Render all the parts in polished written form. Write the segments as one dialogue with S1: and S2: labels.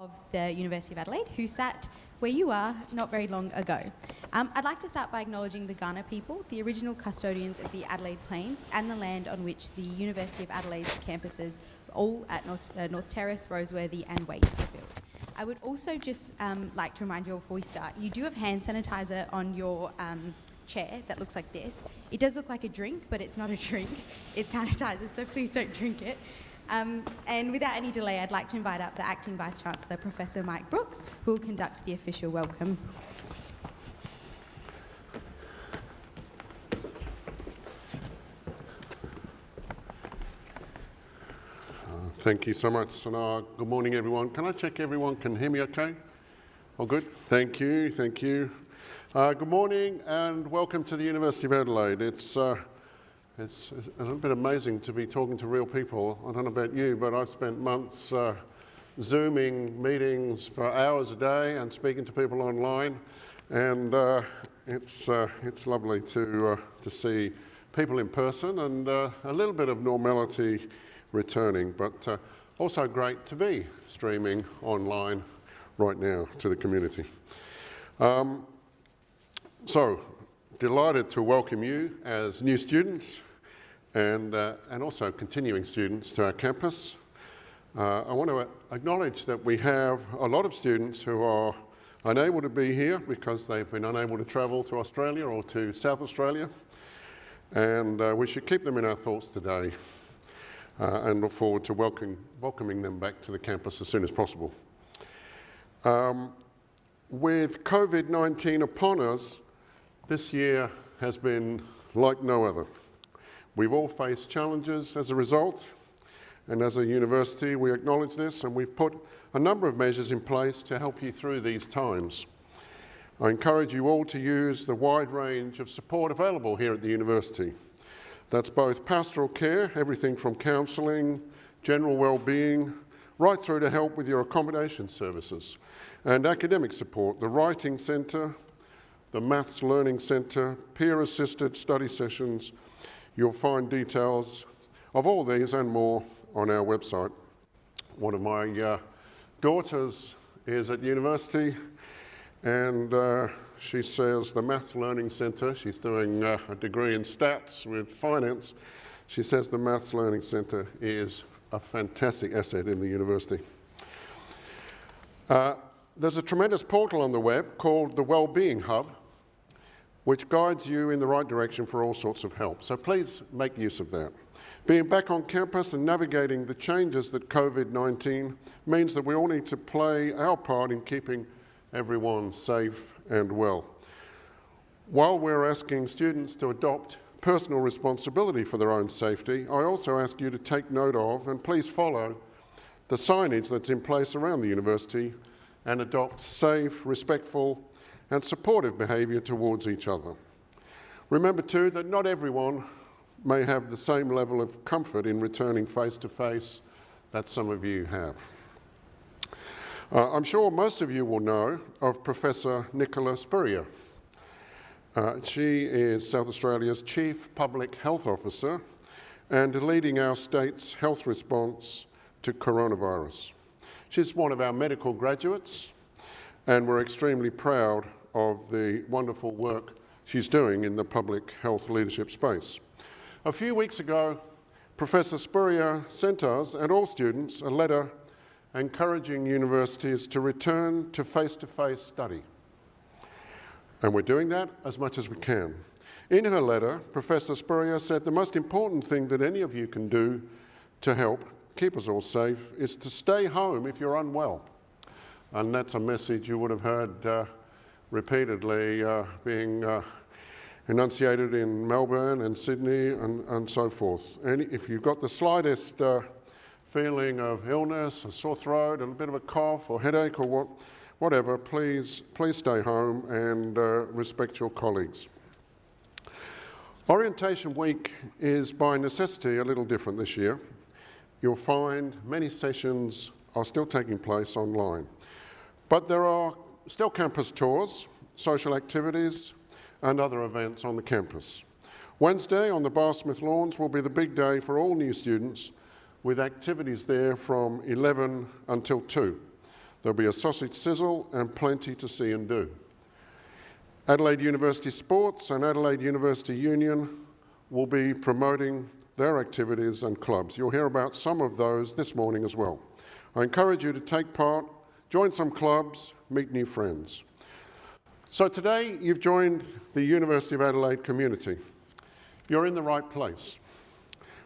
S1: of the University of Adelaide who sat where you are not very long ago. I'd like to start by acknowledging the Kaurna people, the original custodians of the Adelaide Plains and the land on which the University of Adelaide's campuses, all at North Terrace, Roseworthy and Waite, were built. I would also just like to remind you before we start, you do have hand sanitizer on your chair that looks like this. It does look like a drink, but it's not a drink. It's sanitizer, so please don't drink it. And without any delay, I'd like to invite up the Acting Vice Chancellor, Professor Mike Brooks, who will conduct the official welcome.
S2: Thank you so much, and good morning, everyone. Can I check everyone can hear me okay? All good? Thank you, thank you. Good morning and welcome to the University of Adelaide. It's a little bit amazing to be talking to real people. I don't know about you, but I've spent months Zooming meetings for hours a day and speaking to people online, and it's lovely to see people in person and a little bit of normality returning, but also great to be streaming online right now to the community. So, delighted to welcome you as new students and also continuing students to our campus. I want to acknowledge that we have a lot of students who are unable to be here because they've been unable to travel to Australia or to South Australia, and we should keep them in our thoughts today and look forward to welcoming them back to the campus as soon as possible. With COVID-19 upon us, this year has been like no other. We've all faced challenges as a result, and as a university we acknowledge this, and we've put a number of measures in place to help you through these times. I encourage you all to use the wide range of support available here at the university. That's both pastoral care, everything from counselling, general well-being, right through to help with your accommodation services, and academic support, the Writing Centre, the Maths Learning Centre, peer-assisted study sessions. You'll find details of all these and more on our website. One of my daughters is at university, and she says the Maths Learning Centre, she's doing a degree in stats with finance, she says the Maths Learning Centre is a fantastic asset in the university. There's a tremendous portal on the web called the Wellbeing Hub, which guides you in the right direction for all sorts of help. So please make use of that. Being back on campus and navigating the changes that COVID-19 means that we all need to play our part in keeping everyone safe and well. While we're asking students to adopt personal responsibility for their own safety, I also ask you to take note of and please follow the signage that's in place around the university and adopt safe, respectful and supportive behaviour towards each other. Remember too that not everyone may have the same level of comfort in returning face-to-face that some of you have. I'm sure most of you will know of Professor Nicola Spurrier. She is South Australia's Chief Public Health Officer and leading our state's health response to coronavirus. She's one of our medical graduates, and we're extremely proud of the wonderful work she's doing in the public health leadership space. A few weeks ago, Professor Spurrier sent us and all students a letter encouraging universities to return to face-to-face study. And we're doing that as much as we can. In her letter, Professor Spurrier said the most important thing that any of you can do to help keep us all safe is to stay home if you're unwell. And that's a message you would have heard repeatedly being enunciated in Melbourne and Sydney and so forth. And if you've got the slightest feeling of illness, a sore throat, a little bit of a cough or headache or whatever, please stay home and respect your colleagues. Orientation Week is by necessity a little different this year. You'll find many sessions are still taking place online, but there are still campus tours, social activities and other events on the campus. Wednesday on the Barsmith Lawns will be the big day for all new students, with activities there from 11 until 2. There'll be a sausage sizzle and plenty to see and do. Adelaide University Sports and Adelaide University Union will be promoting their activities and clubs. You'll hear about some of those this morning as well. I encourage you to take part, join some clubs, meet new friends. So today you've joined the University of Adelaide community. You're in the right place.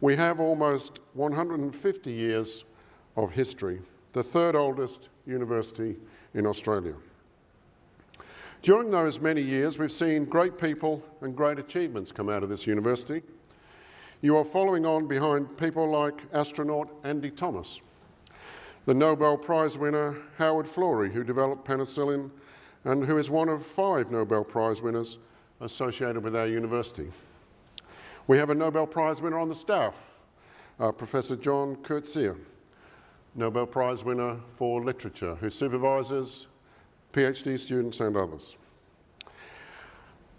S2: We have almost 150 years of history, the third oldest university in Australia. During those many years, we've seen great people and great achievements come out of this university. You are following on behind people like astronaut Andy Thomas, the Nobel Prize winner Howard Florey, who developed penicillin and who is one of 5 Nobel Prize winners associated with our university. We have a Nobel Prize winner on the staff, Professor John Coetzee, Nobel Prize winner for literature, who supervises PhD students and others.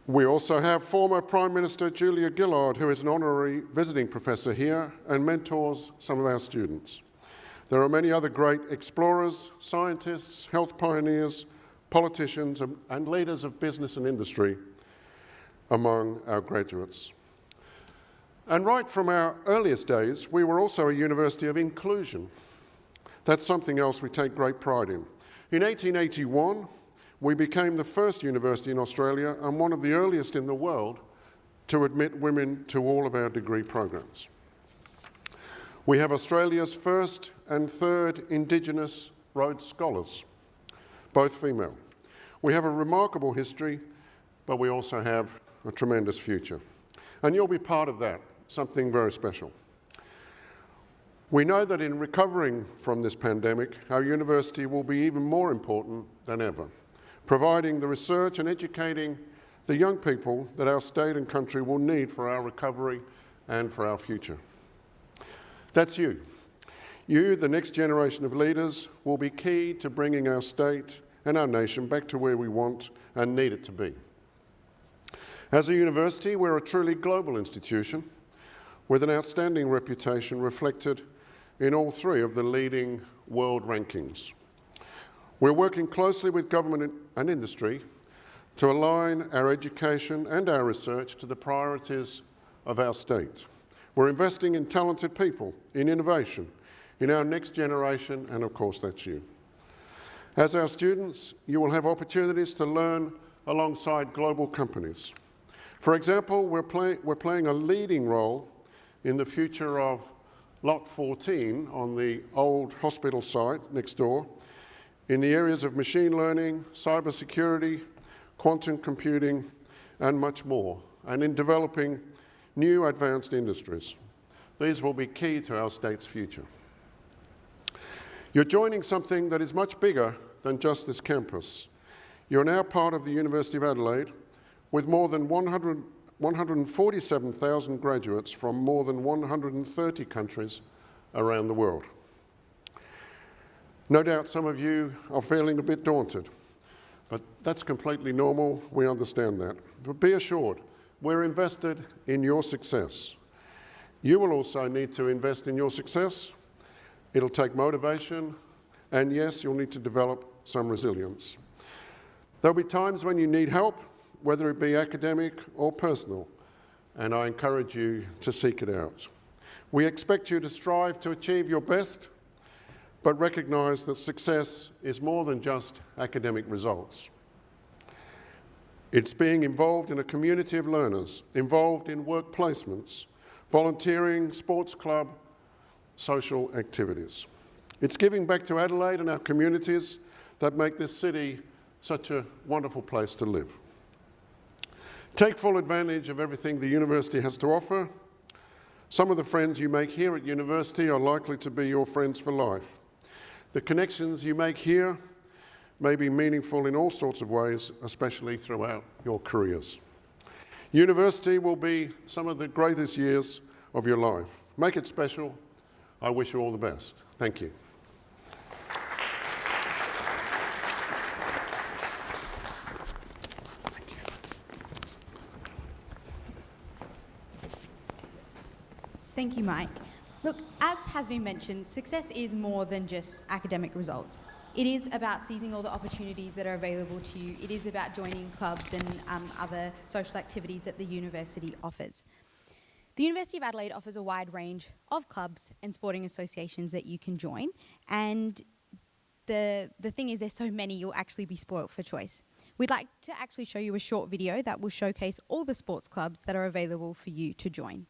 S2: We also have former Prime Minister Julia Gillard, who is an honorary visiting professor here and mentors some of our students. There are many other great explorers, scientists, health pioneers, politicians, and leaders of business and industry among our graduates. And right from our earliest days, we were also a university of inclusion. That's something else we take great pride in. In 1881, we became the first university in Australia and one of the earliest in the world to admit women to all of our degree programs. We have Australia's first and third Indigenous Rhodes Scholars, both female. We have a remarkable history, but we also have a tremendous future. And you'll be part of that, something very special. We know that in recovering from this pandemic, our university will be even more important than ever, providing the research and educating the young people that our state and country will need for our recovery and for our future. That's you. You, the next generation of leaders, will be key to bringing our state and our nation back to where we want and need it to be. As a university, we're a truly global institution with an outstanding reputation reflected in all 3 of the leading world rankings. We're working closely with government and industry to align our education and our research to the priorities of our state. We're investing in talented people, in innovation, in our next generation, and of course that's you. As our students, you will have opportunities to learn alongside global companies. For example, we're playing a leading role in the future of Lot 14 on the old hospital site next door in the areas of machine learning, cybersecurity, quantum computing, and much more, and in developing new advanced industries. These will be key to our state's future. You're joining something that is much bigger than just this campus. You're now part of the University of Adelaide with more than 147,000 graduates from more than 130 countries around the world. No doubt some of you are feeling a bit daunted, but that's completely normal. We understand that. But be assured, we're invested in your success. You will also need to invest in your success. It'll take motivation, and yes, you'll need to develop some resilience. There'll be times when you need help, whether it be academic or personal, and I encourage you to seek it out. We expect you to strive to achieve your best, but recognise that success is more than just academic results. It's being involved in a community of learners, involved in work placements, volunteering, sports club, social activities. It's giving back to Adelaide and our communities that make this city such a wonderful place to live. Take full advantage of everything the university has to offer. Some of the friends you make here at university are likely to be your friends for life. The connections you make here may be meaningful in all sorts of ways, especially throughout your careers. University will be some of the greatest years of your life. Make it special. I wish you all the best. Thank you.
S1: Thank you, Mike. Look, as has been mentioned, success is more than just academic results. It is about seizing all the opportunities that are available to you. It is about joining clubs and other social activities that the university offers. The University of Adelaide offers a wide range of clubs and sporting associations that you can join, and the thing is there's so many you'll actually be spoilt for choice. We'd like to actually show you a short video that will showcase all the sports clubs that are available for you to join.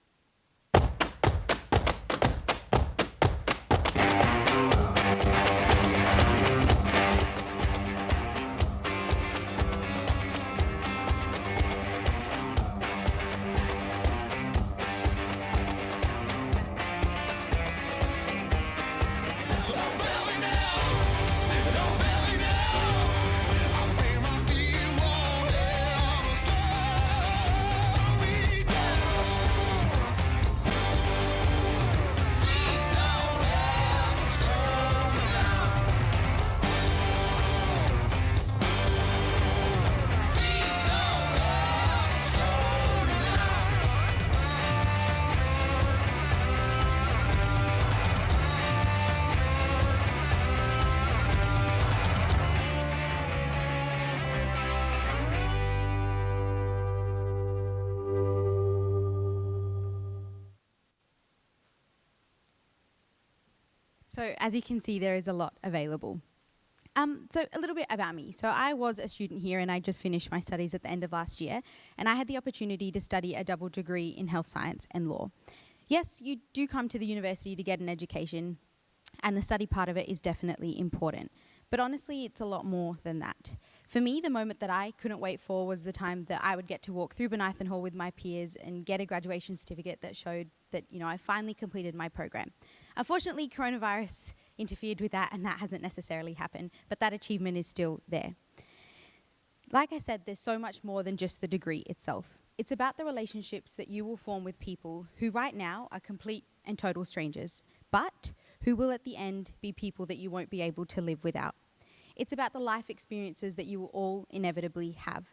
S1: So as you can see, there is a lot available. So a little bit about me. So I was a student here and I just finished my studies at the end of last year, and I had the opportunity to study a double degree in health science and law. Yes, you do come to the university to get an education, and the study part of it is definitely important. But honestly, it's a lot more than that. For me, the moment that I couldn't wait for was the time that I would get to walk through Bonython Hall with my peers and get a graduation certificate that showed that, I finally completed my program. Unfortunately, coronavirus interfered with that, and that hasn't necessarily happened, but that achievement is still there. Like I said, there's so much more than just the degree itself. It's about the relationships that you will form with people who right now are complete and total strangers, but who will at the end be people that you won't be able to live without. It's about the life experiences that you will all inevitably have.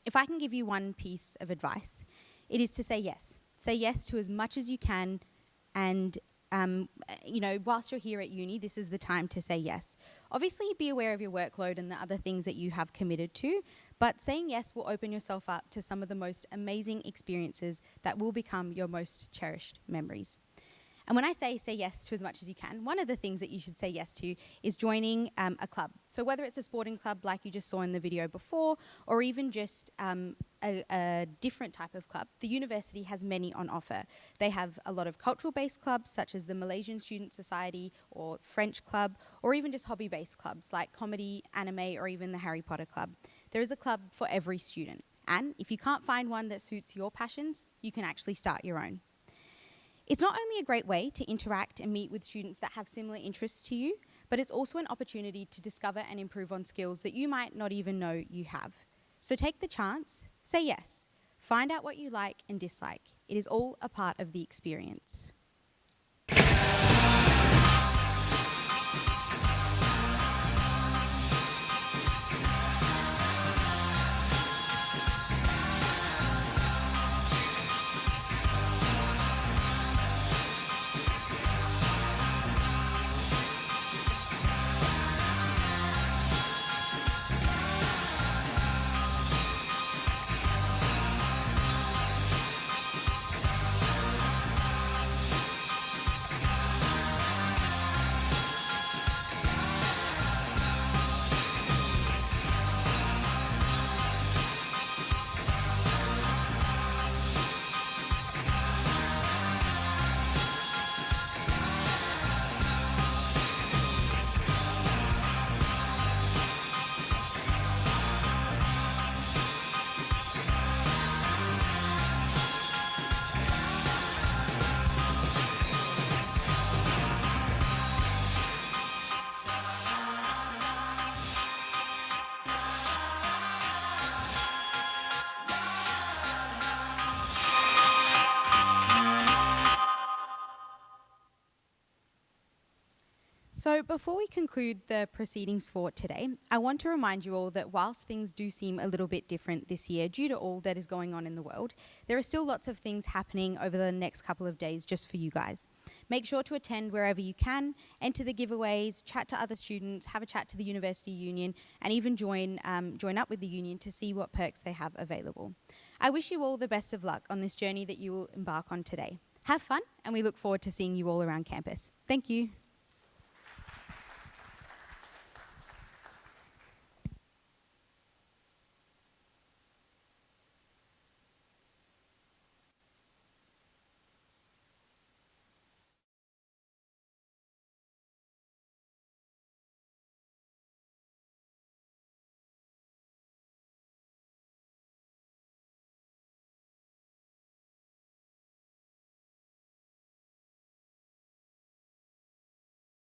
S1: If I can give you one piece of advice, it is to say yes. Say yes to as much as you can, and whilst you're here at uni, this is the time to say yes. Obviously, be aware of your workload and the other things that you have committed to, but saying yes will open yourself up to some of the most amazing experiences that will become your most cherished memories. And when I say yes to as much as you can, one of the things that you should say yes to is joining a club. So whether it's a sporting club like you just saw in the video before, or even just a different type of club, the university has many on offer. They have a lot of cultural-based clubs, such as the Malaysian Student Society or French Club, or even just hobby-based clubs like comedy, anime, or even the Harry Potter Club. There is a club for every student. And if you can't find one that suits your passions, you can actually start your own. It's not only a great way to interact and meet with students that have similar interests to you, but it's also an opportunity to discover and improve on skills that you might not even know you have. So take the chance, say yes, find out what you like and dislike. It is all a part of the experience. So before we conclude the proceedings for today, I want to remind you all that whilst things do seem a little bit different this year due to all that is going on in the world, there are still lots of things happening over the next couple of days just for you guys. Make sure to attend wherever you can, enter the giveaways, chat to other students, have a chat to the University Union, and even join up with the union to see what perks they have available. I wish you all the best of luck on this journey that you will embark on today. Have fun, and we look forward to seeing you all around campus. Thank you.